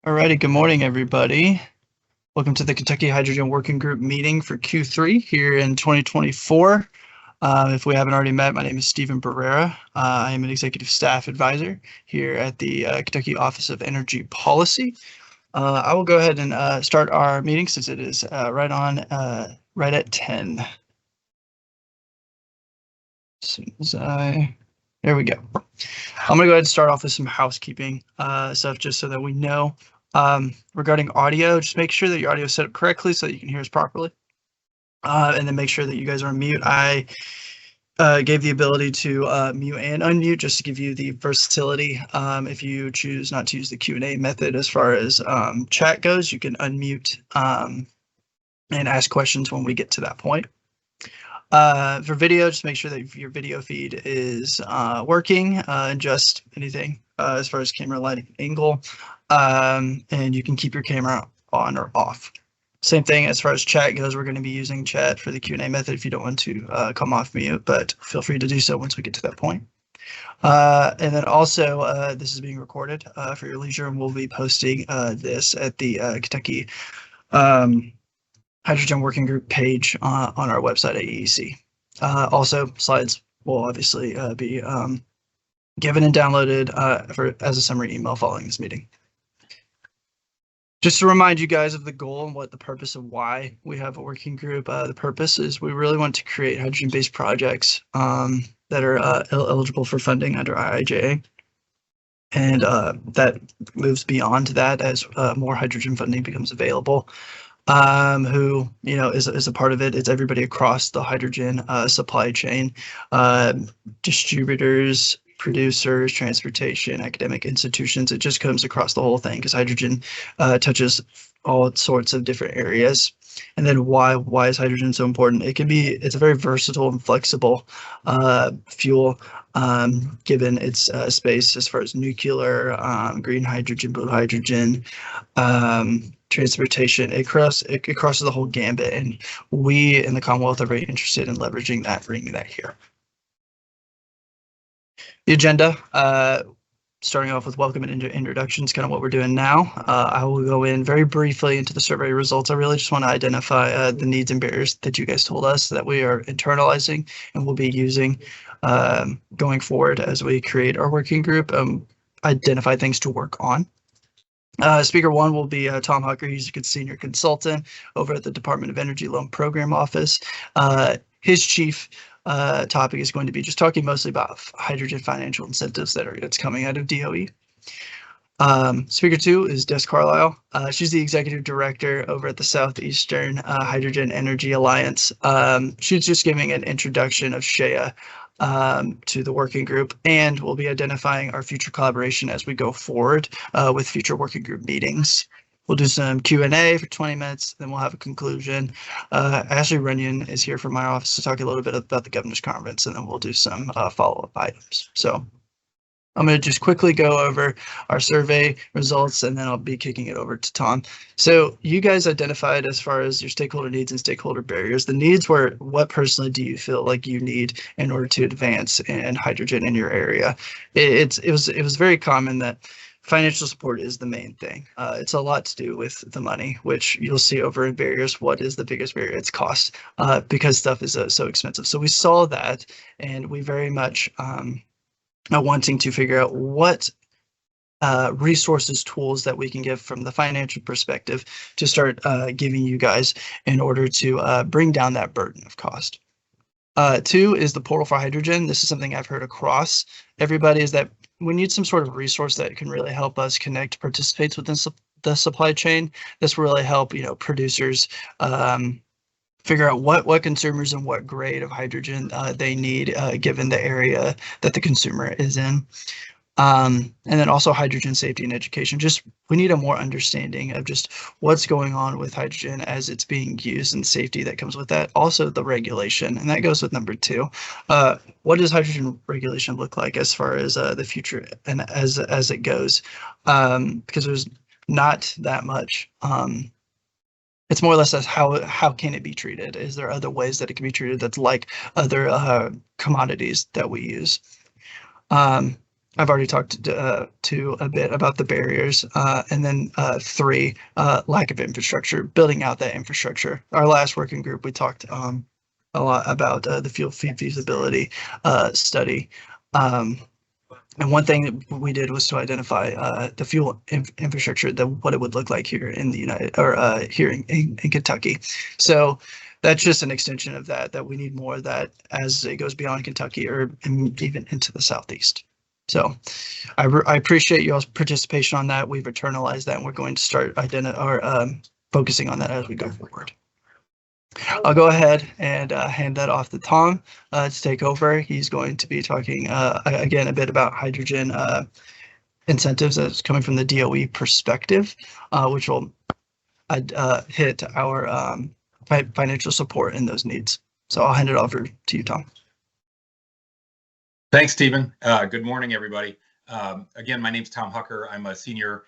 Alrighty, good morning, everybody. Welcome to the Kentucky Hydrogen Working Group meeting for Q3 here in 2024. If we haven't already met, my name is Stephen Barrera. I am an executive staff advisor here at the Kentucky Office of Energy Policy. I will go ahead and start our meeting since it is right at 10. As soon as there we go. I'm gonna go ahead and start off with some housekeeping stuff just so that we know. Regarding audio, just make sure that your audio is set up correctly so that you can hear us properly. And then make sure that you guys are on mute. I gave the ability to mute and unmute just to give you the versatility. If you choose not to use the Q&A method as far as chat goes, you can unmute and ask questions when we get to that point. For video, just make sure that your video feed is working, adjust anything as far as camera lighting angle, and you can keep your camera on or off. Same thing as far as chat goes. We're going to be using chat for the Q&A method if you don't want to come off mute, but feel free to do so once we get to that point. And then also, this is being recorded for your leisure, and we'll be posting this at the Kentucky Hydrogen Working Group page on our website at EEC. Also, slides will obviously be given and downloaded as a summary email following this meeting. Just to remind you guys of the goal and what the purpose of why we have a working group. The purpose is we really want to create hydrogen-based projects that are eligible for funding under IIJA. And that moves beyond that as more hydrogen funding becomes available. Who is a part of it. It's everybody across the hydrogen supply chain, distributors, producers, transportation, academic institutions. It just comes across the whole thing because hydrogen touches all sorts of different areas. And then why is hydrogen so important? It's a very versatile and flexible fuel, given its space as far as nuclear, green hydrogen, blue hydrogen, transportation. It crosses the whole gambit, and we in the Commonwealth are very interested in leveraging that, bringing that here. The agenda, starting off with welcome and introductions, kind of what we're doing now. I will go in very briefly into the survey results. I really just want to identify the needs and barriers that you guys told us that we are internalizing and will be using going forward as we create our working group, identify things to work on. Speaker one will be Tom Hucker. He's a good senior consultant over at the Department of Energy Loan Program Office. His chief topic is going to be just talking mostly about hydrogen financial incentives that's coming out of DOE. Speaker two is Des Carlisle. She's the executive director over at the Southeastern Hydrogen Energy Alliance. She's just giving an introduction of SHEA to the working group, and we'll be identifying our future collaboration as we go forward with future working group meetings. We'll do some Q&A for 20 minutes, then we'll have a conclusion. Ashley Runyon is here from my office to talk a little bit about the governor's conference, and then we'll do some follow-up items. So I'm going to just quickly go over our survey results, and then I'll be kicking it over to Tom. So you guys identified as far as your stakeholder needs and stakeholder barriers. The needs were, what personally do you feel like you need in order to advance in hydrogen in your area? It was very common that financial support is the main thing. It's a lot to do with the money, which you'll see over in barriers. What is the biggest barrier? It's cost, because stuff is so expensive. So we saw that, and we very much wanting to figure out what resources, tools that we can give from the financial perspective to start giving you guys in order to bring down that burden of cost. Two is the portal for hydrogen. This is something I've heard across everybody, is that we need some sort of resource that can really help us connect participants within the supply chain. This will really help, producers figure out what consumers and what grade of hydrogen they need given the area that the consumer is in. And then also hydrogen safety and education. We need a more understanding of just what's going on with hydrogen as it's being used and safety that comes with that. Also the regulation, and that goes with number two. What does hydrogen regulation look like as far as the future and as it goes? Because there's not that much. It's more or less as how can it be treated? Is there other ways that it can be treated that's like other commodities that we use? I've already talked to a bit about the barriers, and then 3, lack of infrastructure, building out that infrastructure. Our last working group, we talked a lot about the fuel feasibility study. And one thing that we did was to identify the fuel infrastructure, what it would look like here in the here in Kentucky. So that's just an extension of that we need more of that as it goes beyond Kentucky or even into the Southeast. So I appreciate y'all's participation on that. We've internalized that, and we're going to start focusing on that as we go forward. I'll go ahead and hand that off to Tom to take over. He's going to be talking again a bit about hydrogen incentives that's coming from the DOE perspective, which will hit our financial support in those needs. So I'll hand it over to you, Tom. Thanks, Stephen. Good morning, everybody. Again, my name is Tom Hucker. I'm a senior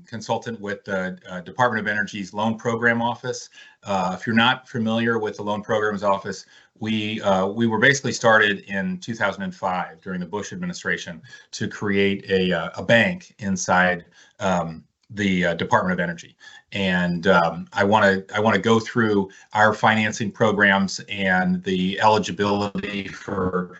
consultant with the Department of Energy's Loan Program Office. If you're not familiar with the Loan Programs Office, we were basically started in 2005 during the Bush administration to create a bank inside the Department of Energy. And I want to go through our financing programs and the eligibility for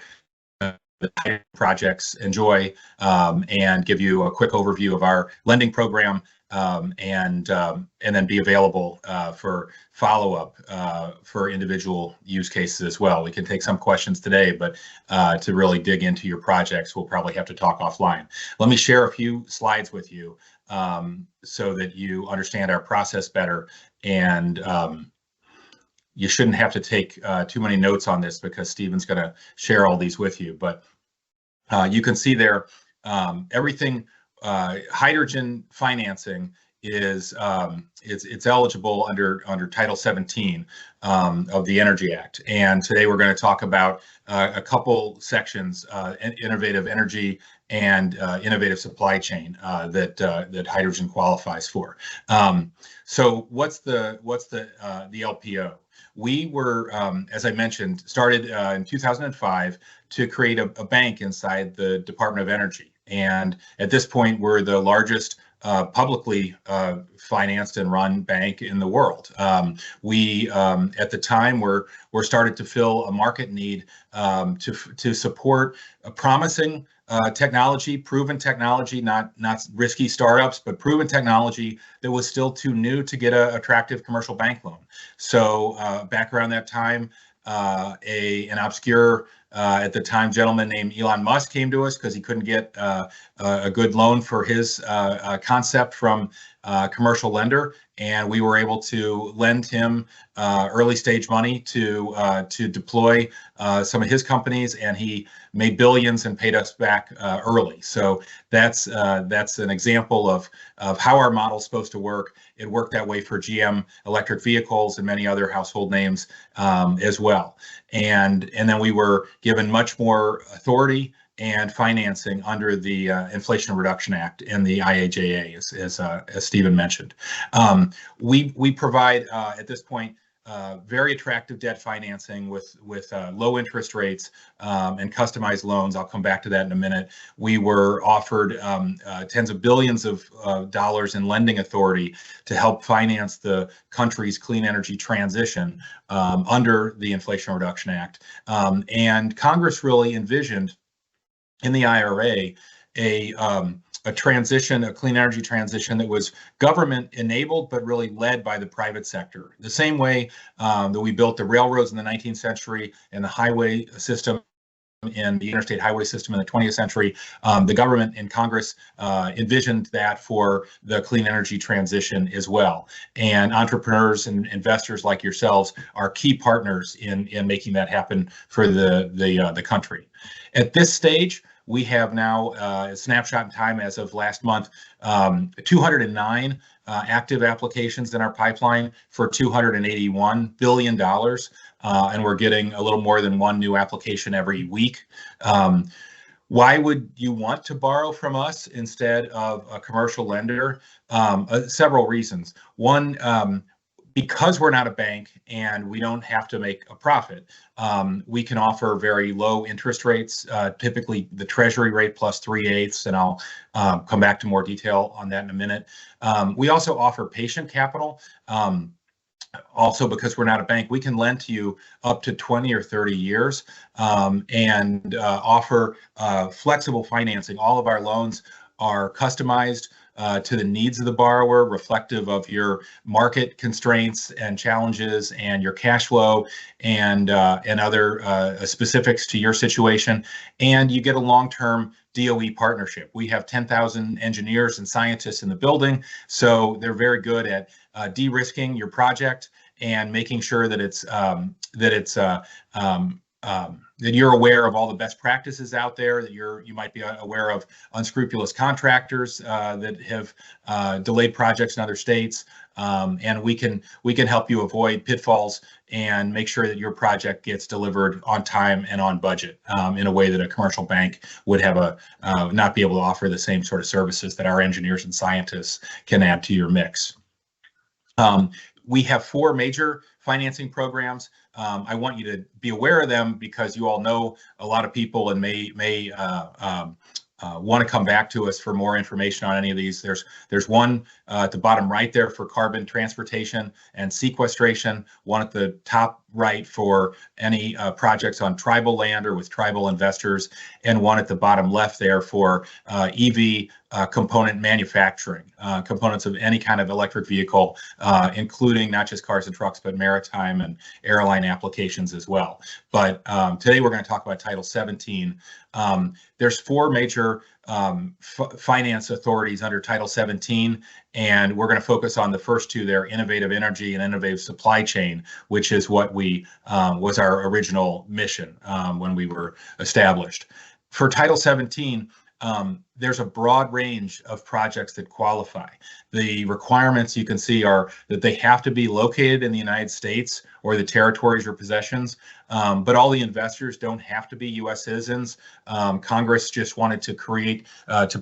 the projects enjoy, and give you a quick overview of our lending program, and then be available for follow-up for individual use cases as well. We can take some questions today, but to really dig into your projects, we'll probably have to talk offline. Let me share a few slides with you so that you understand our process better, and you shouldn't have to take too many notes on this because Stephen's going to share all these with you. But you can see there everything. Hydrogen financing is it's eligible under Title 17 of the Energy Act. And today we're going to talk about a couple sections: innovative energy and innovative supply chain that hydrogen qualifies for. So what's the LPO? We were, as I mentioned, started in 2005 to create a bank inside the Department of Energy. And at this point, we're the largest publicly financed and run bank in the world. We, at the time, were started to fill a market need to support a promising technology, proven technology, not risky startups, but proven technology that was still too new to get an attractive commercial bank loan. So back around that time, an obscure at the time gentleman named Elon Musk came to us because he couldn't get a good loan for his concept from a commercial lender, and we were able to lend him early stage money to deploy some of his companies, and he made billions and paid us back early. So that's an example of how our model is supposed to work. It worked that way for GM electric vehicles and many other household names as well. And then we were given much more authority and financing under the Inflation Reduction Act and the IIJA, as Stephen mentioned. We provide at this point very attractive debt financing with low interest rates and customized loans. I'll come back to that in a minute. We were offered tens of billions of dollars in lending authority to help finance the country's clean energy transition under the Inflation Reduction Act. And Congress really envisioned in the IRA a transition, a clean energy transition that was government enabled, but really led by the private sector. The same way that we built the railroads in the 19th century and the highway system and the interstate highway system in the 20th century, the government and Congress envisioned that for the clean energy transition as well. And entrepreneurs and investors like yourselves are key partners in making that happen for the country. At this stage, we have now a snapshot in time as of last month, 209 active applications in our pipeline for $281 billion. And we're getting a little more than one new application every week. Why would you want to borrow from us instead of a commercial lender? Several reasons. One, because we're not a bank and we don't have to make a profit, we can offer very low interest rates, typically the Treasury rate plus 3/8, and I'll come back to more detail on that in a minute. We also offer patient capital. Also, because we're not a bank, we can lend to you up to 20 or 30 years and offer flexible financing. All of our loans are customized to the needs of the borrower, reflective of your market constraints and challenges and your cash flow and other specifics to your situation. And you get a long-term DOE partnership. We have 10,000 engineers and scientists in the building, so they're very good at de-risking your project and making sure that that you're aware of all the best practices out there, that you might be aware of unscrupulous contractors that have delayed projects in other states, and we can help you avoid pitfalls and make sure that your project gets delivered on time and on budget in a way that a commercial bank would have not be able to offer the same sort of services that our engineers and scientists can add to your mix. We have 4 major financing programs. I want you to be aware of them because you all know a lot of people and may want to come back to us for more information on any of these. There's one at the bottom right there for carbon transportation and sequestration, one at the top right for any projects on tribal land or with tribal investors, and one at the bottom left there for EV component manufacturing, components of any kind of electric vehicle, including not just cars and trucks, but maritime and airline applications as well. But today we're going to talk about Title 17. There's 4 major finance authorities under Title 17, and we're going to focus on the first 2 there, innovative energy and innovative supply chain, which is what we was our original mission when we were established. For Title 17, there's a broad range of projects that qualify. The requirements you can see are that they have to be located in the United States or the territories or possessions, but all the investors don't have to be U.S. citizens. Congress just wanted to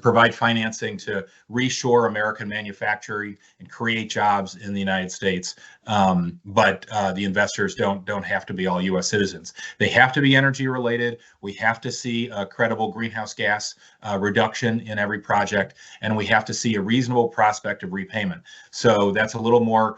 provide financing to reshore American manufacturing and create jobs in the United States. But the investors don't have to be all U.S. citizens. They have to be energy related. We have to see a credible greenhouse gas reduction in every project, and we have to see a reasonable prospect of repayment. So that's a little more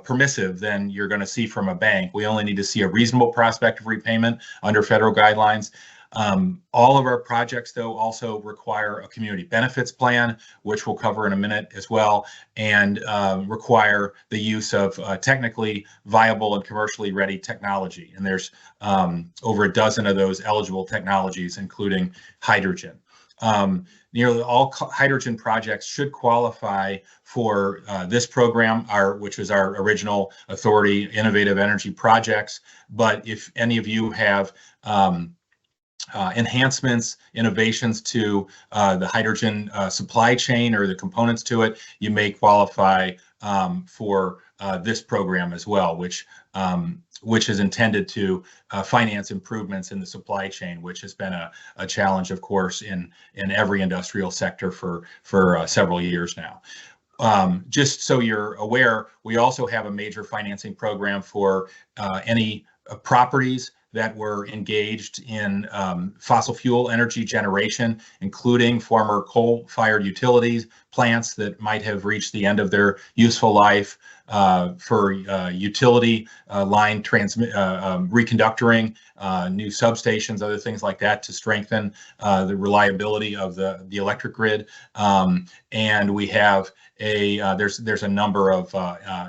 permissive than you're going to see from a bank. We only need to see a reasonable prospect of repayment under federal guidelines. All of our projects, though, also require a community benefits plan, which we'll cover in a minute as well, and require the use of technically viable and commercially ready technology. And there's over a dozen of those eligible technologies, including hydrogen. Nearly all hydrogen projects should qualify for this program, which was our original authority, Innovative Energy Projects. But if any of you have enhancements, innovations to the hydrogen supply chain or the components to it, you may qualify for this program as well, which is intended to finance improvements in the supply chain, which has been a challenge, of course, in every industrial sector for several years now. Just so you're aware, we also have a major financing program for any properties that were engaged in fossil fuel energy generation, including former coal-fired utilities plants that might have reached the end of their useful life, for utility line reconductoring, new substations, other things like that to strengthen the reliability of the electric grid. And we have there's a number of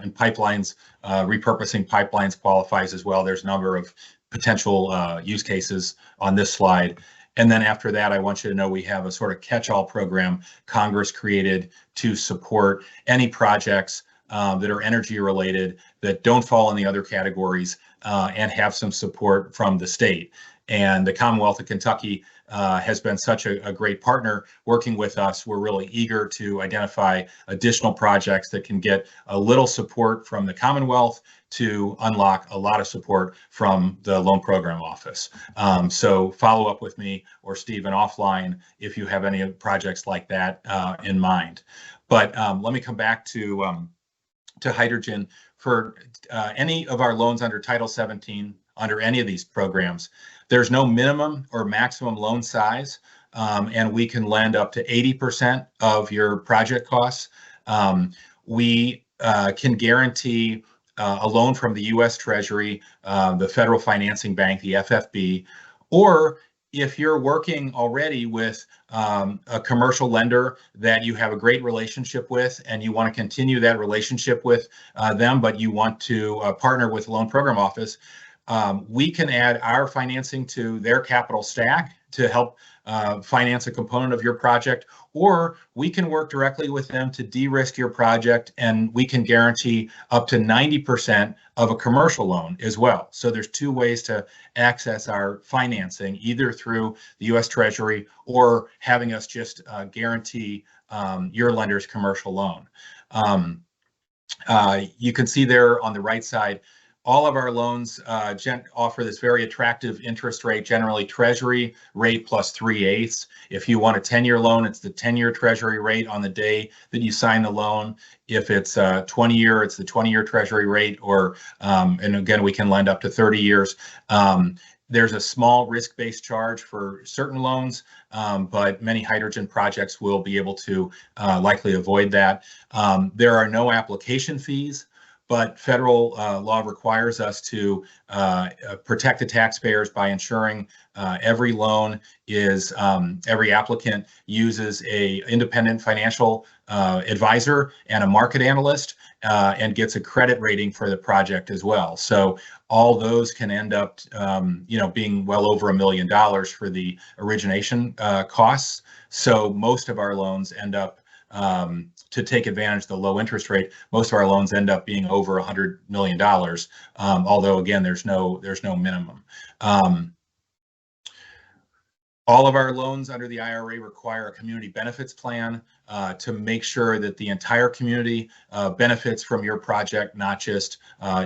in pipelines, repurposing pipelines qualifies as well. There's a number of potential use cases on this slide. And then after that, I want you to know we have a sort of catch-all program Congress created to support any projects that are energy related that don't fall in the other categories and have some support from the state. And the Commonwealth of Kentucky has been such a great partner working with us. We're really eager to identify additional projects that can get a little support from the Commonwealth to unlock a lot of support from the Loan Program Office. So follow up with me or Stephen offline if you have any projects like that in mind. But let me come back to hydrogen for any of our loans under Title 17, under any of these programs, there's no minimum or maximum loan size, and we can lend up to 80% of your project costs. We can guarantee a loan from the U.S. Treasury, the Federal Financing Bank, the FFB, or if you're working already with a commercial lender that you have a great relationship with and you want to continue that relationship with them, but you want to partner with the Loan Program Office, we can add our financing to their capital stack to help finance a component of your project, or we can work directly with them to de-risk your project, and we can guarantee up to 90% of a commercial loan as well. So there's two ways to access our financing, either through the U.S. Treasury or having us just guarantee your lender's commercial loan. You can see there on the right side, all of our loans offer this very attractive interest rate, generally Treasury rate plus 3/8. If you want a 10-year loan, it's the 10-year Treasury rate on the day that you sign the loan. If it's 20-year, it's the 20-year Treasury rate, or, and again, we can lend up to 30 years. There's a small risk-based charge for certain loans, but many hydrogen projects will be able to likely avoid that. There are no application fees, but federal law requires us to protect the taxpayers by ensuring every loan is, every applicant uses a independent financial advisor and a market analyst, and gets a credit rating for the project as well. So all those can end up, being well over $1 million for the origination costs. So most of our loans end up, to take advantage of the low interest rate, most of our loans end up being over $100 million. Although again, there's no minimum. All of our loans under the IRA require a community benefits plan to make sure that the entire community benefits from your project, not just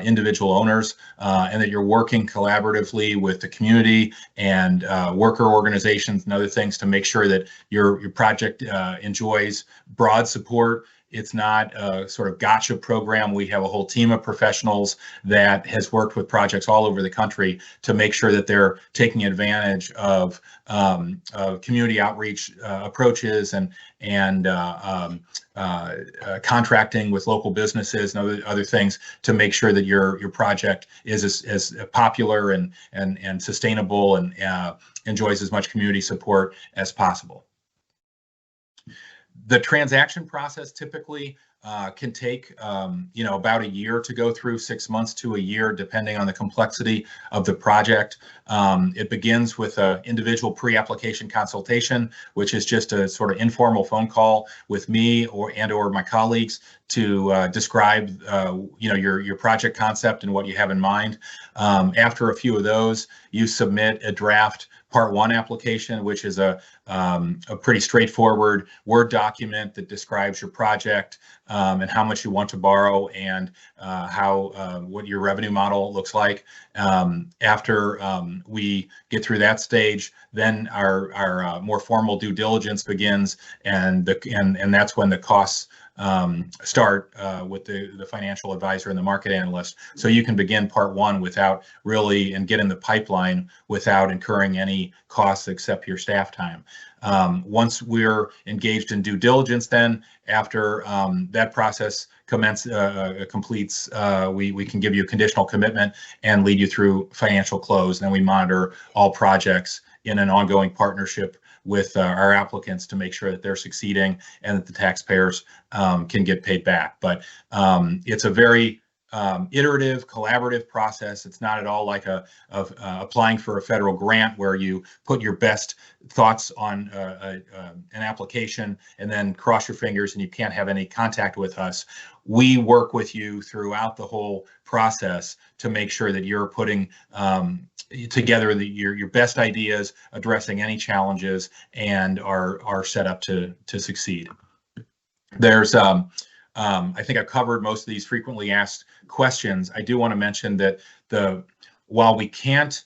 individual owners, and that you're working collaboratively with the community and worker organizations and other things to make sure that your project enjoys broad support. It's not a sort of gotcha program. We have a whole team of professionals that has worked with projects all over the country to make sure that they're taking advantage of community outreach approaches and contracting with local businesses and other things to make sure that your project is as popular and sustainable and enjoys as much community support as possible. The transaction process typically can take, about a year to go through, 6 months to a year, depending on the complexity of the project. It begins with an individual pre-application consultation, which is just a sort of informal phone call with me or my colleagues to describe, your project concept and what you have in mind. After a few of those, you submit a draft Part 1 application, which is a pretty straightforward Word document that describes your project and how much you want to borrow and what your revenue model looks like. After we get through that stage, then our more formal due diligence begins, and that's when the costs start with the financial advisor and the market analyst. So you can begin Part 1 and get in the pipeline without incurring any costs except your staff time. Once we're engaged in due diligence, then after that process completes, we can give you a conditional commitment and lead you through financial close. And then we monitor all projects in an ongoing partnership with our applicants to make sure that they're succeeding and that the taxpayers can get paid back. But it's a very iterative, collaborative process. It's not at all like applying for a federal grant where you put your best thoughts on an application and then cross your fingers and you can't have any contact with us. We work with you throughout the whole process to make sure that you're putting together your best ideas, addressing any challenges, and are set up to succeed. There's I think I've covered most of these frequently asked questions. I do want to mention that while we can't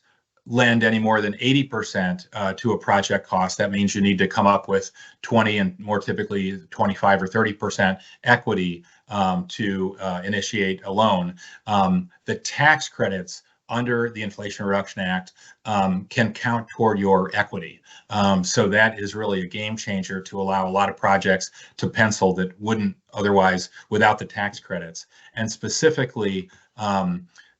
lend any more than 80% to a project cost, that means you need to come up with 20 and more typically 25 or 30% equity. to initiate a loan. The tax credits under the Inflation Reduction Act can count toward your equity. So that is really a game changer to allow a lot of projects to pencil that wouldn't otherwise without the tax credits. And specifically,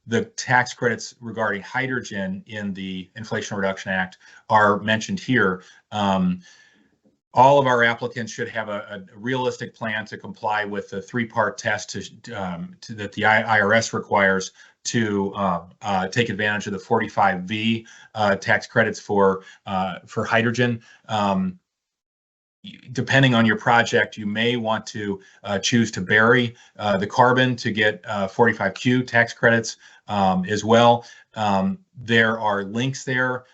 the tax credits regarding hydrogen in the Inflation Reduction Act are mentioned here. All of our applicants should have a realistic plan to comply with the three-part test that the IRS requires to take advantage of the 45V tax credits for hydrogen. Depending on your project, you may want to choose to bury the carbon to get 45Q tax credits as well. There are links there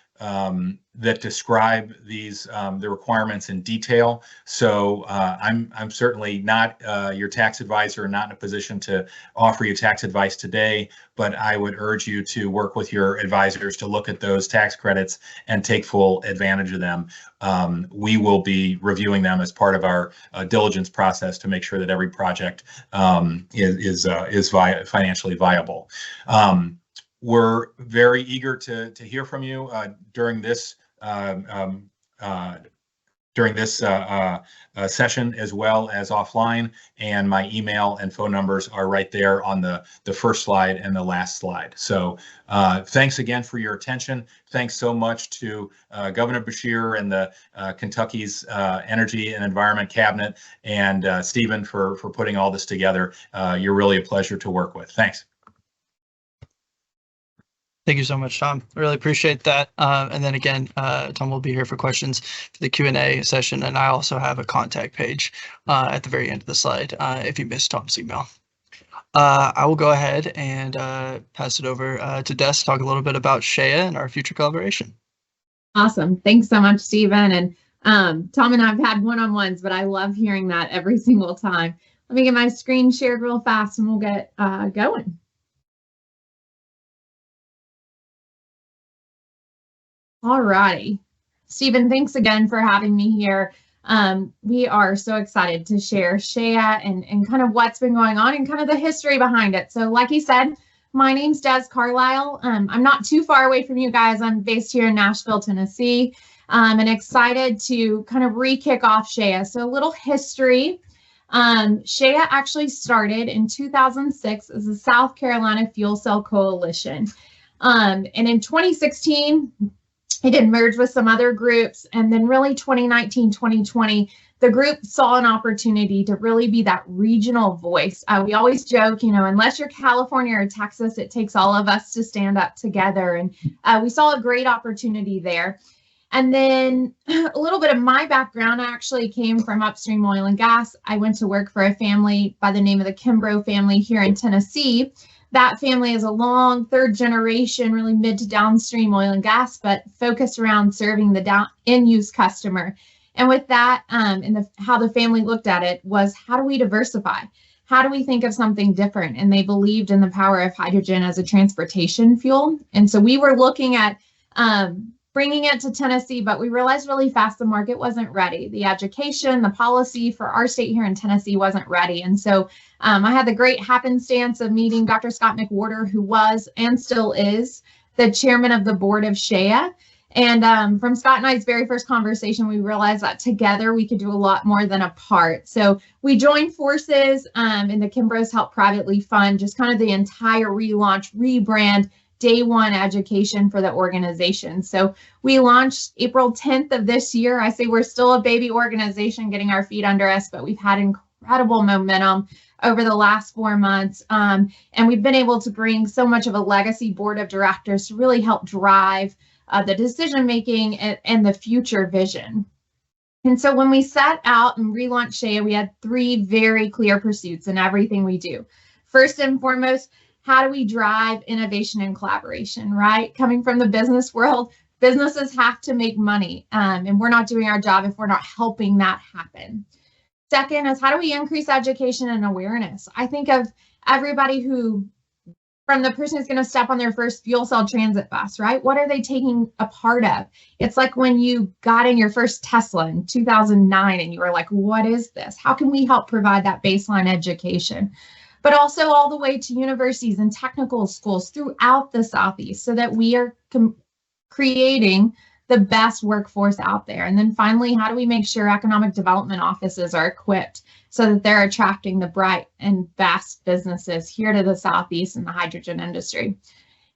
that describe these the requirements in detail. So I'm certainly not your tax advisor, not in a position to offer you tax advice today, but I would urge you to work with your advisors to look at those tax credits and take full advantage of them. We will be reviewing them as part of our diligence process to make sure that every project is financially viable. We're very eager to hear from you during this session as well as offline, and my email and phone numbers are right there on the first slide and the last slide. So thanks again for your attention. Thanks so much to Governor Beshear and the Kentucky's Energy and Environment Cabinet, and Stephen for putting all this together. You're really a pleasure to work with. Thanks. Thank you so much, Tom. I really appreciate that. And then again, Tom will be here for questions for the Q&A session. And I also have a contact page at the very end of the slide if you missed Tom's email. I will go ahead and pass it over to Des to talk a little bit about Shea and our future collaboration. Awesome. Thanks so much, Stephen. And Tom and I have had one-on-ones, but I love hearing that every single time. Let me get my screen shared real fast and we'll get going. All righty. Stephen, thanks again for having me here. We are so excited to share Shea and kind of what's been going on and kind of the history behind it. So like he said, my name's Des Carlisle. I'm not too far away from you guys. I'm based here in Nashville, Tennessee, and excited to kind of re-kick off Shea. So a little history. Shea actually started in 2006 as the South Carolina Fuel Cell Coalition. And in 2016, it had merged with some other groups, and then really 2019, 2020, the group saw an opportunity to really be that regional voice. We always joke, you know, unless you're California or Texas, it takes all of us to stand up together. And we saw a great opportunity there. And then a little bit of my background, I actually came from upstream oil and gas. I went to work for a family by the name of the Kimbrough family here in Tennessee. That family is a long third generation, really mid to downstream oil and gas, but focused around serving the end use customer. And with that, and how the family looked at it was, how do we diversify? How do we think of something different? And they believed in the power of hydrogen as a transportation fuel. And so we were looking at bringing it to Tennessee, but we realized really fast the market wasn't ready. The education, the policy for our state here in Tennessee wasn't ready. And so I had the great happenstance of meeting Dr. Scott McWhorter, who was and still is the chairman of the board of Shea. And from Scott and I's very first conversation, we realized that together we could do a lot more than apart. So we joined forces, and the Kimbroughs helped privately fund just kind of the entire relaunch, rebrand, day one education for the organization. So we launched April 10th of this year. I say we're still a baby organization getting our feet under us, but we've had incredible momentum over the last 4 months. And we've been able to bring so much of a legacy board of directors to really help drive the decision-making and the future vision. And so when we set out and relaunched Shea, we had 3 very clear pursuits in everything we do. First and foremost, how do we drive innovation and collaboration, right? Coming from the business world, businesses have to make money, and we're not doing our job if we're not helping that happen. Second is, how do we increase education and awareness? I think of everybody who from the person who's going to step on their first fuel cell transit bus, right? What are they taking a part of? It's like when you got in your first Tesla in 2009 and you were like, what is this? How can we help provide that baseline education? But also all the way to universities and technical schools throughout the Southeast so that we are creating the best workforce out there. And then finally, how do we make sure economic development offices are equipped so that they're attracting the bright and best businesses here to the Southeast in the hydrogen industry?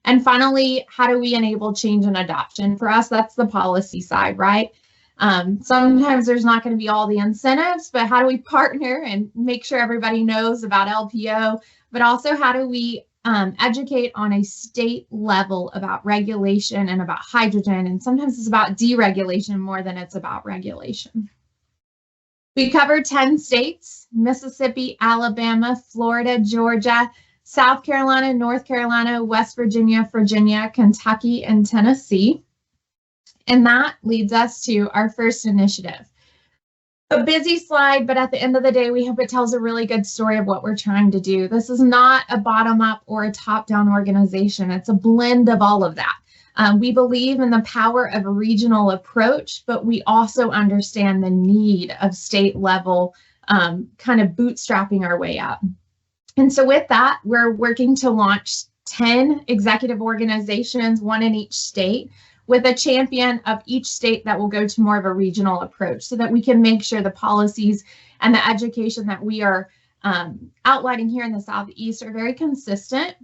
And finally, how do we enable change and adoption? For us, that's the policy side, right? Sometimes there's not going to be all the incentives, but how do we partner and make sure everybody knows about LPO? But also, how do we educate on a state level about regulation and about hydrogen? And sometimes it's about deregulation more than it's about regulation. We cover 10 states: Mississippi, Alabama, Florida, Georgia, South Carolina, North Carolina, West Virginia, Kentucky, and Tennessee. And that leads us to our first initiative. A busy slide, but at the end of the day, we hope it tells a really good story of what we're trying to do. This is not a bottom-up or a top-down organization. It's a blend of all of that. We believe in the power of a regional approach, but we also understand the need of state-level kind of bootstrapping our way up. And so with that, we're working to launch 10 executive organizations, one in each state, with a champion of each state that will go to more of a regional approach so that we can make sure the policies and the education that we are outlining here in the Southeast are very consistent.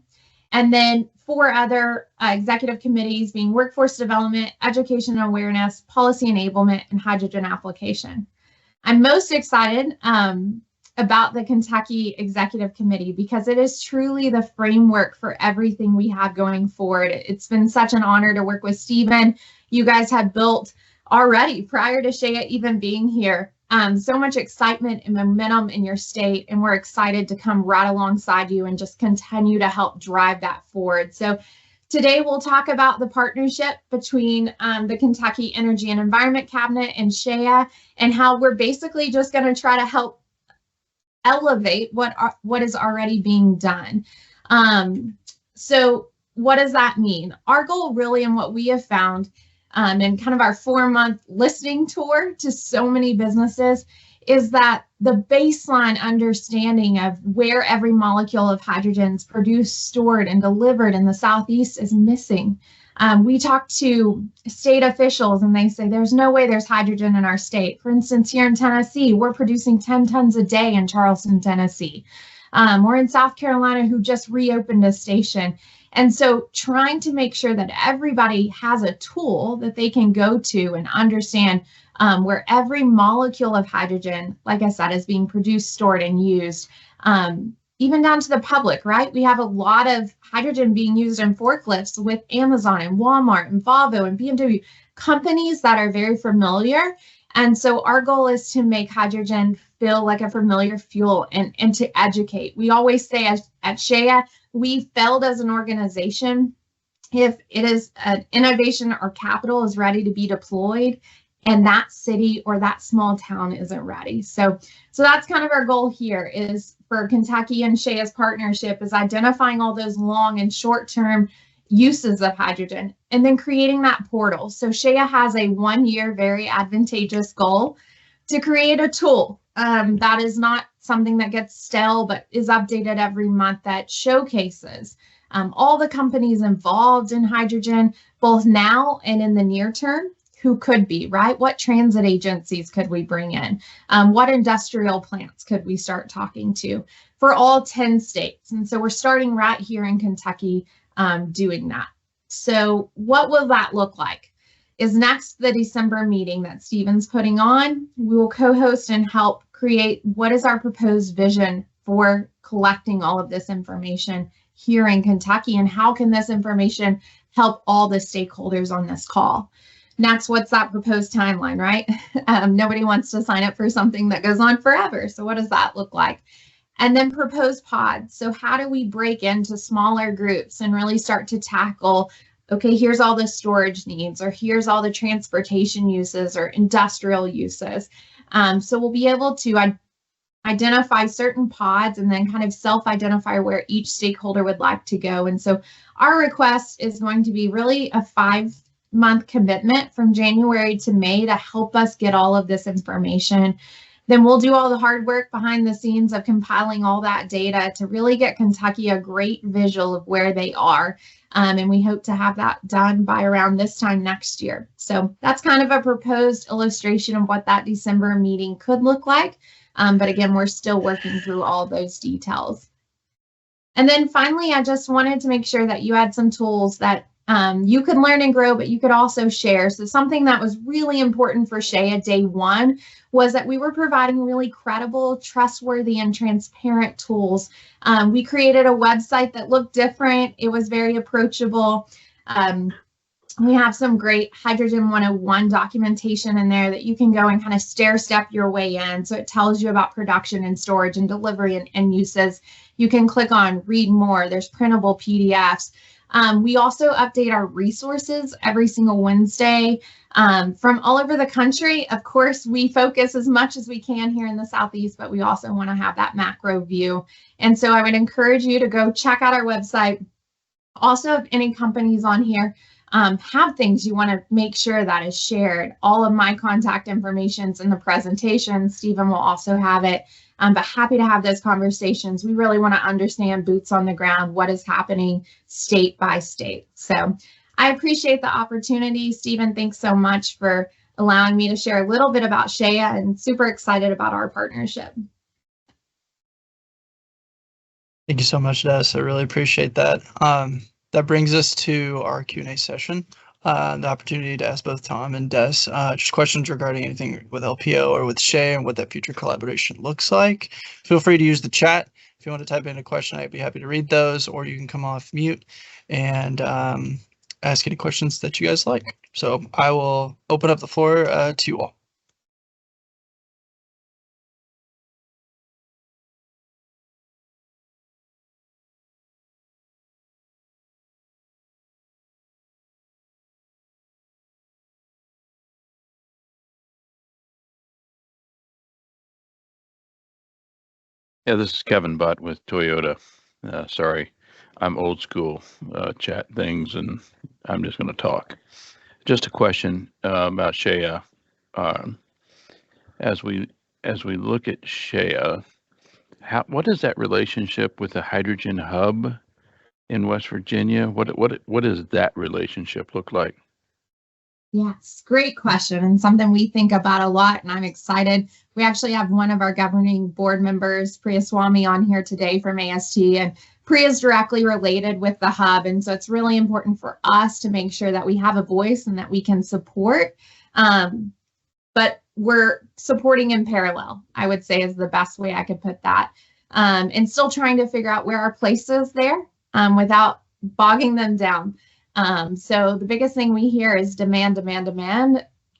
And then 4 other executive committees being workforce development, education and awareness, policy enablement, and hydrogen application. I'm most excited about the Kentucky Executive Committee because it is truly the framework for everything we have going forward. It's been such an honor to work with Stephen. You guys have built already prior to Shea even being here. So much excitement and momentum in your state, and we're excited to come right alongside you and just continue to help drive that forward. So today we'll talk about the partnership between the Kentucky Energy and Environment Cabinet and Shea, and how we're basically just going to try to help elevate what is already being done. So what does that mean? Our goal really, and what we have found in kind of our 4-month listening tour to so many businesses, is that the baseline understanding of where every molecule of hydrogen is produced, stored, and delivered in the Southeast is missing. We talk to state officials and they say there's no way there's hydrogen in our state. For instance, here in Tennessee, we're producing 10 tons a day in Charleston, Tennessee. We're in South Carolina, who just reopened a station. And so trying to make sure that everybody has a tool that they can go to and understand where every molecule of hydrogen, like I said, is being produced, stored, and used, even down to the public, right? We have a lot of hydrogen being used in forklifts with Amazon and Walmart and Volvo and BMW, companies that are very familiar. And so our goal is to make hydrogen feel like a familiar fuel and to educate. We always say at Shea, we failed as an organization if it is an innovation or capital is ready to be deployed and that city or that small town isn't ready. So that's kind of our goal here, is for Kentucky and Shea's partnership, is identifying all those long and short-term uses of hydrogen and then creating that portal. So Shea has a 1-year very advantageous goal to create a tool that is not something that gets stale, but is updated every month, that showcases all the companies involved in hydrogen, both now and in the near term, who could be, right? What transit agencies could we bring in? What industrial plants could we start talking to for all 10 states? And so we're starting right here in Kentucky doing that. So what will that look like? Is next the December meeting that Stephen's putting on. We will co-host and help create what is our proposed vision for collecting all of this information here in Kentucky, and how can this information help all the stakeholders on this call. Next, what's that proposed timeline, right? Nobody wants to sign up for something that goes on forever. So what does that look like? And then proposed pods. So how do we break into smaller groups and really start to tackle, okay, here's all the storage needs, or here's all the transportation uses or industrial uses. So we'll be able to identify certain pods, and then kind of self-identify where each stakeholder would like to go. And so our request is going to be really a 5-month commitment from January to May to help us get all of this information. Then we'll do all the hard work behind the scenes of compiling all that data to really get Kentucky a great visual of where they are. And we hope to have that done by around this time next year. So that's kind of a proposed illustration of what that December meeting could look like. But again, we're still working through all those details. And then finally, I just wanted to make sure that you had some tools that you could learn and grow, but you could also share. So something that was really important for Shea day one was that we were providing really credible, trustworthy, and transparent tools. We created a website that looked different. It was very approachable. We have some great Hydrogen 101 documentation in there that you can go and kind of stair step your way in. So it tells you about production and storage and delivery and end uses. You can click on read more. There's printable PDFs. We also update our resources every single Wednesday from all over the country. Of course, we focus as much as we can here in the Southeast, but we also want to have that macro view. And so I would encourage you to go check out our website. Also, if any companies on here have things you want to make sure that is shared, all of my contact information's in the presentation. Stephen will also have it. But happy to have those conversations. We really want to understand boots on the ground, what is happening state by state. So I appreciate the opportunity. Stephen, thanks so much for allowing me to share a little bit about Shea, and super excited about our partnership. Thank you so much, Des. I really appreciate that. That brings us to our Q&A session. The opportunity to ask both Tom and Des just questions regarding anything with LPO or with Shea and what that future collaboration looks like. Feel free to use the chat. If you want to type in a question, I'd be happy to read those, or you can come off mute and ask any questions that you guys like. So I will open up the floor to you all. Yeah, this is Kevin Butt with Toyota. Sorry, I'm old school chat things, and I'm just going to talk. Just a question about Shea. As we look at Shea, what is that relationship with the hydrogen hub in West Virginia? What does that relationship look like? Yes, great question, and something we think about a lot, and I'm excited. We actually have one of our governing board members, Priya Swami, on here today from AST, and Priya is directly related with the hub, and so it's really important for us to make sure that we have a voice and that we can support, but we're supporting in parallel, I would say, is the best way I could put that, and still trying to figure out where our place is there without bogging them down. So the biggest thing we hear is demand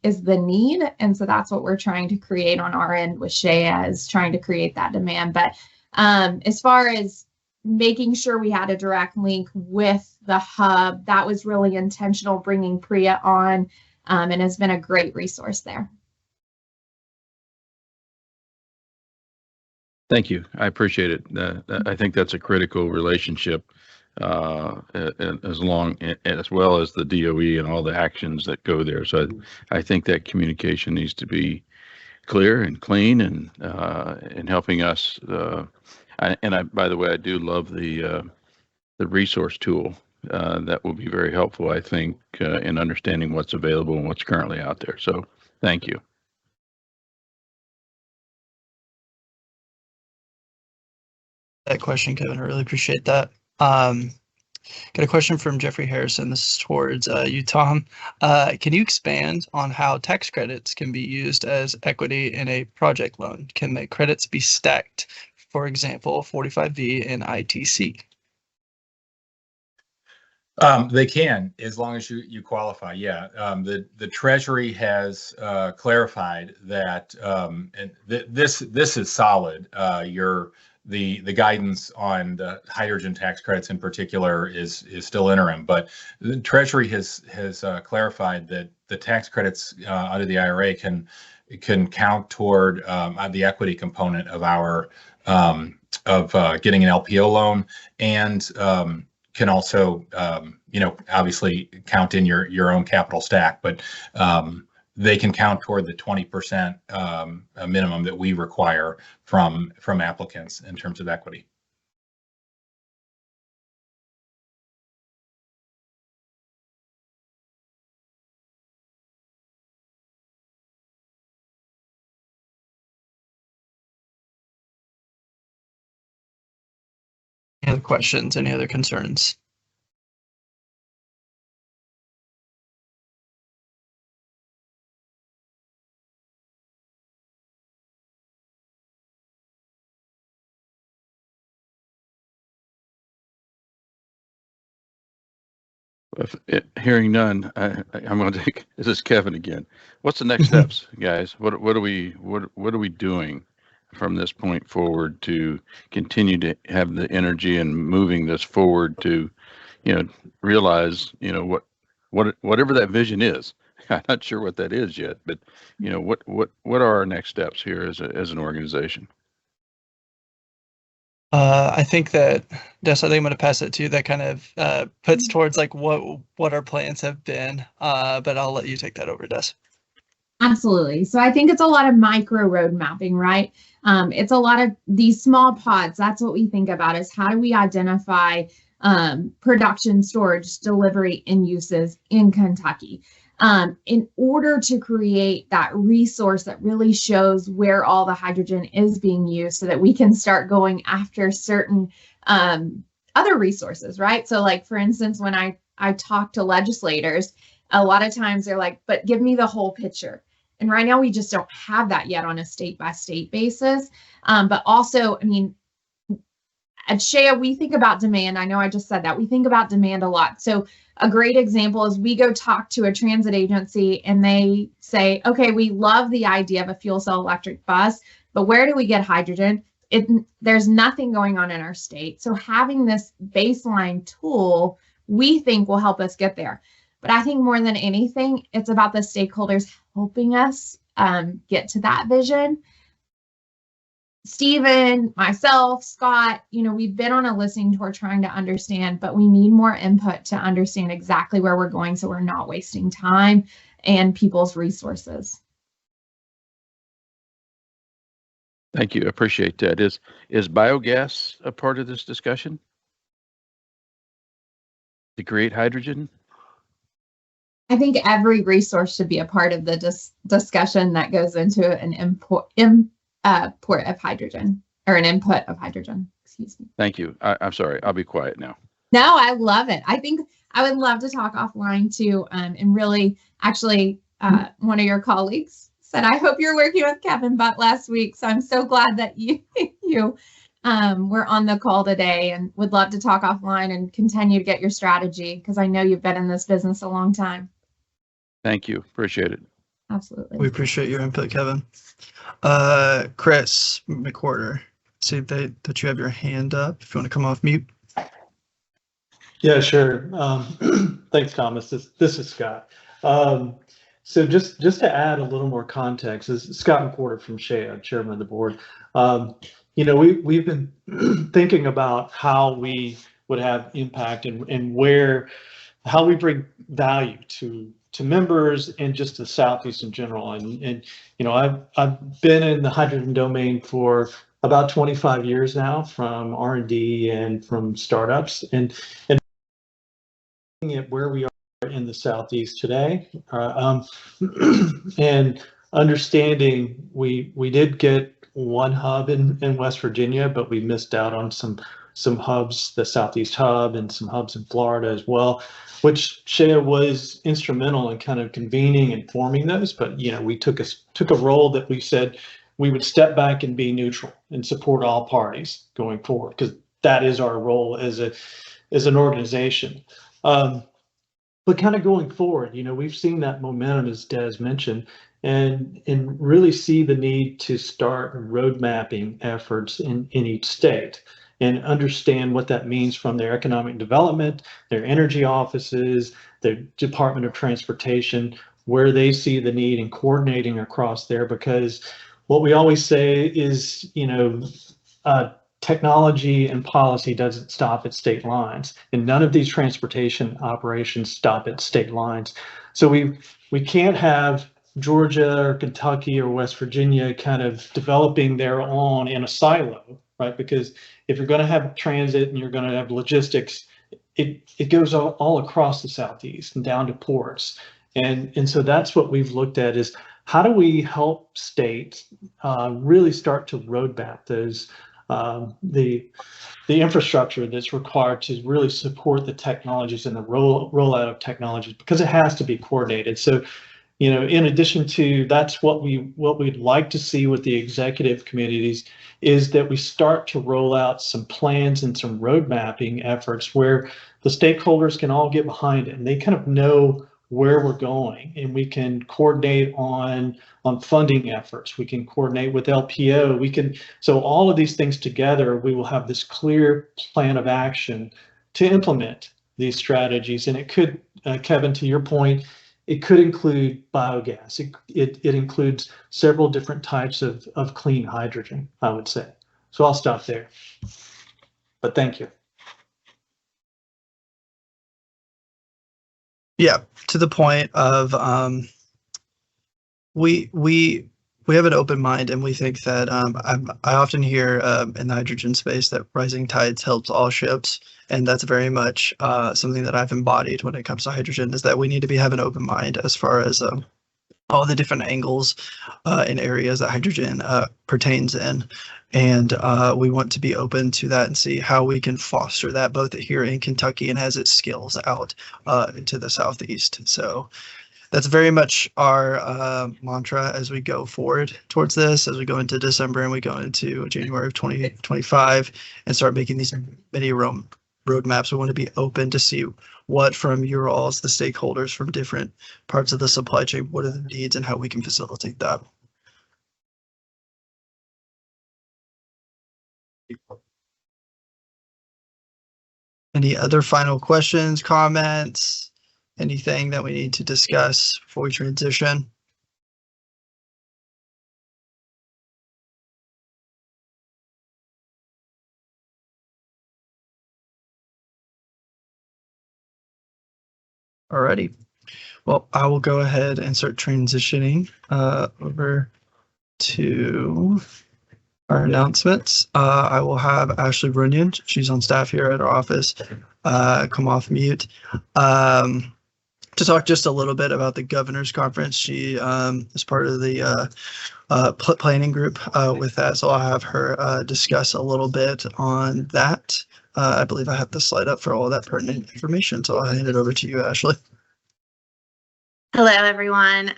is the need. And so that's what we're trying to create on our end with Shea, is trying to create that demand. But as far as making sure we had a direct link with the hub, that was really intentional, bringing Priya on, and has been a great resource there. Thank you. I appreciate it. I think that's a critical relationship, as well as the DOE and all the actions that go there. So I think that communication needs to be clear and clean, and helping us. By the way, I do love the resource tool. That will be very helpful, I think, in understanding what's available and what's currently out there. So thank you. That question, Kevin. I really appreciate that. Got a question from Jeffrey Harrison. This is towards you, Tom. Can you expand on how tax credits can be used as equity in a project loan? Can the credits be stacked, for example, 45V and ITC? They can, as long as you qualify. Yeah, the Treasury has clarified that, and this is solid. The guidance on the hydrogen tax credits in particular is still interim, but the Treasury has clarified that the tax credits under the IRA can can count toward the equity component of our getting an LPO loan, and can also obviously count in your own capital stack, but they can count toward the 20% minimum that we require from applicants in terms of equity. Any other questions? Any other concerns? Hearing none, I'm going to take, this is Kevin again. What's the next steps, guys? What are we doing from this point forward to continue to have the energy and moving this forward to, realize, whatever that vision is. I'm not sure what that is yet, but what are our next steps here as an organization? I think that, Des, I think I'm going to pass it to you. That kind of puts towards like what our plans have been, but I'll let you take that over, Des. Absolutely. So I think it's a lot of micro road mapping, right? It's a lot of these small pods. That's what we think about, is how do we identify production, storage, delivery, and uses in Kentucky in order to create that resource that really shows where all the hydrogen is being used, so that we can start going after certain other resources, right? So like, for instance, when I talk to legislators, a lot of times they're like, but give me the whole picture. And right now we just don't have that yet on a state by state basis. But also, I mean, at Shea, we think about demand. I know I just said that. We think about demand a lot. So a great example is we go talk to a transit agency and they say, okay, we love the idea of a fuel cell electric bus, but where do we get hydrogen? There's nothing going on in our state. So having this baseline tool, we think will help us get there. But I think more than anything, it's about the stakeholders helping us get to that vision. Stephen, myself, Scott, we've been on a listening tour trying to understand, but we need more input to understand exactly where we're going, so we're not wasting time and people's resources. Thank you. Appreciate that. Is biogas a part of this discussion to create hydrogen? I think every resource should be a part of the discussion that goes into an import of hydrogen, or an input of hydrogen. Excuse me. Thank you. I'm sorry. I'll be quiet now. No, I love it. I think I would love to talk offline too. And really, actually, one of your colleagues said, I hope you're working with Kevin Butt last week. So I'm so glad that you were on the call today, and would love to talk offline and continue to get your strategy, because I know you've been in this business a long time. Thank you. Appreciate it. Absolutely. We appreciate your input, Kevin. Chris McWhorter, see that you have your hand up. If you want to come off mute. Yeah, sure. Thanks, Thomas. This is Scott. So just to add a little more context, this is Scott McWhorter from Shea, chairman of the board. We've been thinking about how we would have impact and how we bring value to members and just the Southeast in general. And I've been in the hydrogen domain for about 25 years now, from R&D and from startups, and looking at where we are in the Southeast today, and understanding we did get one hub in West Virginia, but we missed out on some hubs, the Southeast hub, and some hubs in Florida as well, which Shea was instrumental in kind of convening and forming those. But we took a role that we said we would step back and be neutral and support all parties going forward, because that is our role as an organization. But kind of going forward, we've seen that momentum, as Des mentioned, and really see the need to start road mapping efforts in each state, and understand what that means from their economic development, their energy offices, their Department of Transportation, where they see the need and coordinating across there, because what we always say is, technology and policy doesn't stop at state lines, and none of these transportation operations stop at state lines. So we can't have Georgia or Kentucky or West Virginia kind of developing their own in a silo, right? Because if you're going to have transit and you're going to have logistics, it goes all across the Southeast and down to ports. And so that's what we've looked at, is how do we help states really start to roadmap those the infrastructure that's required to really support the technologies and the rollout of technologies, because it has to be coordinated. So, in addition to that's what we'd like to see with the executive committees, is that we start to roll out some plans and some road mapping efforts where the stakeholders can all get behind it and they kind of know where we're going, and we can coordinate on funding efforts. We can coordinate with LPO. So all of these things together, we will have this clear plan of action to implement these strategies. And it could, Kevin, to your point, it could include biogas. It includes several different types of clean hydrogen, I would say. So I'll stop there. But thank you. Yeah, to the point of we have an open mind, and we think that I often hear in the hydrogen space that rising tides helps all ships, and that's very much something that I've embodied when it comes to hydrogen, is that we need to have an open mind as far as all the different angles and areas that hydrogen pertains in. And we want to be open to that and see how we can foster that both here in Kentucky and as it scales out into the Southeast. So that's very much our mantra as we go forward towards this, as we go into December and we go into January of 2025 and start making these mini roadmaps. We want to be open to see what from your all's, the stakeholders from different parts of the supply chain, what are the needs and how we can facilitate that. Any other final questions, comments, anything that we need to discuss before we transition? Alrighty. Well, I will go ahead and start transitioning over to our announcements. I will have Ashley Runyon, she's on staff here at our office, come off mute to talk just a little bit about the governor's conference. She is part of the planning group with that, so I'll have her discuss a little bit on that. I believe I have the slide up for all of that pertinent information, so I'll hand it over to you, Ashley. Hello, everyone.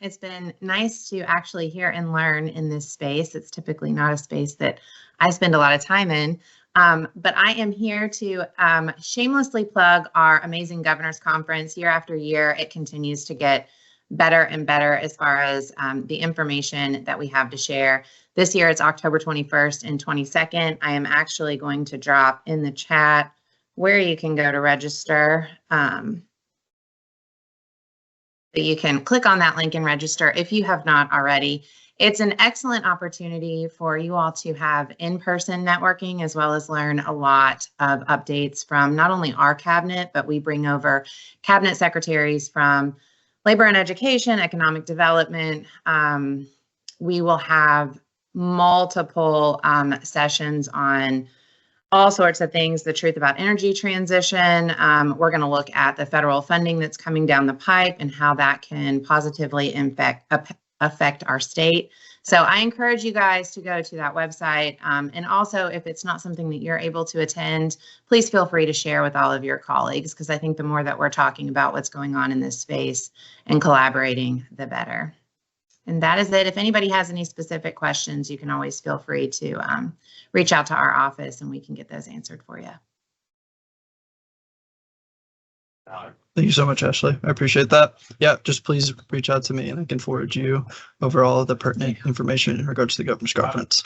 It's been nice to actually hear and learn in this space. It's typically not a space that I spend a lot of time in, but I am here to shamelessly plug our amazing Governor's Conference. Year after year, it continues to get better and better as far as the information that we have to share. This year, it's October 21st and 22nd. I am actually going to drop in the chat where you can go to register. You can click on that link and register if you have not already. It's an excellent opportunity for you all to have in-person networking, as well as learn a lot of updates from not only our cabinet, but we bring over cabinet secretaries from labor and education, economic development. We will have multiple sessions on all sorts of things, the truth about energy transition. We're going to look at the federal funding that's coming down the pipe and how that can positively affect our state. So I encourage you guys to go to that website. And also, if it's not something that you're able to attend, please feel free to share with all of your colleagues, because I think the more that we're talking about what's going on in this space and collaborating, the better. And that is it. If anybody has any specific questions, you can always feel free to reach out to our office and we can get those answered for you. Thank you so much, Ashley. I appreciate that. Yeah, just please reach out to me and I can forward you over all of the pertinent information in regards to the Governor's Conference.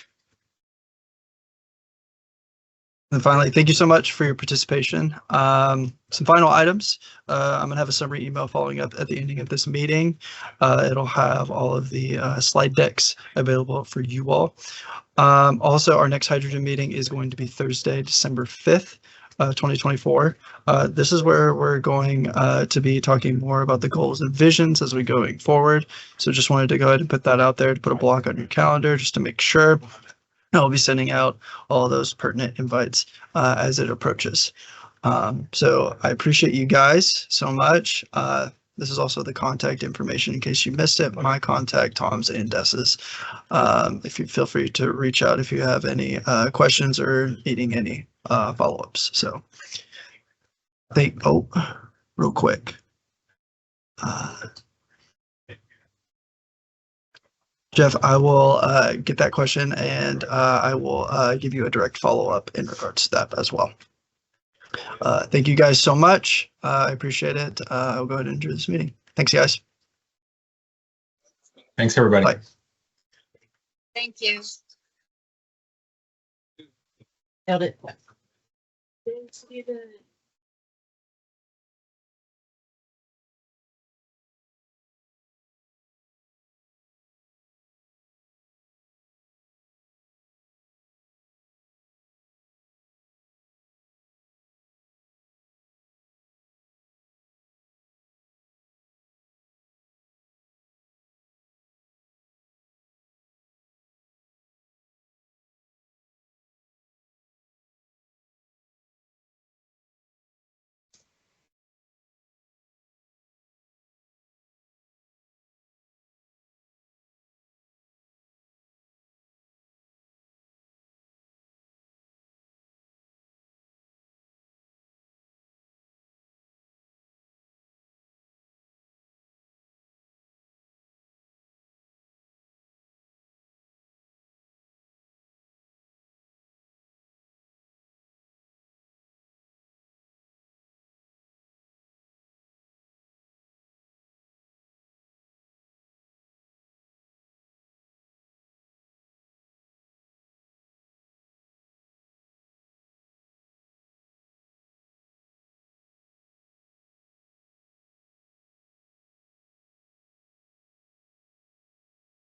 And finally, thank you so much for your participation. Some final items. I'm going to have a summary email following up at the ending of this meeting. It'll have all of the slide decks available for you all. Also, our next hydrogen meeting is going to be Thursday, December 5th, 2024. This is where we're going to be talking more about the goals and visions as we going forward. So just wanted to go ahead and put that out there to put a block on your calendar just to make sure. I'll be sending out all those pertinent invites as it approaches. So I appreciate you guys so much. This is also the contact information in case you missed it. My contact, Tom's and Des's. If you feel free to reach out if you have any questions or needing any follow-ups. So real quick. Jeff, I will get that question and I will give you a direct follow-up in regards to that as well. Thank you guys so much. I appreciate it. I'll go ahead and enter this meeting. Thanks, guys. Thanks, everybody. Bye. Thank you. Nailed it.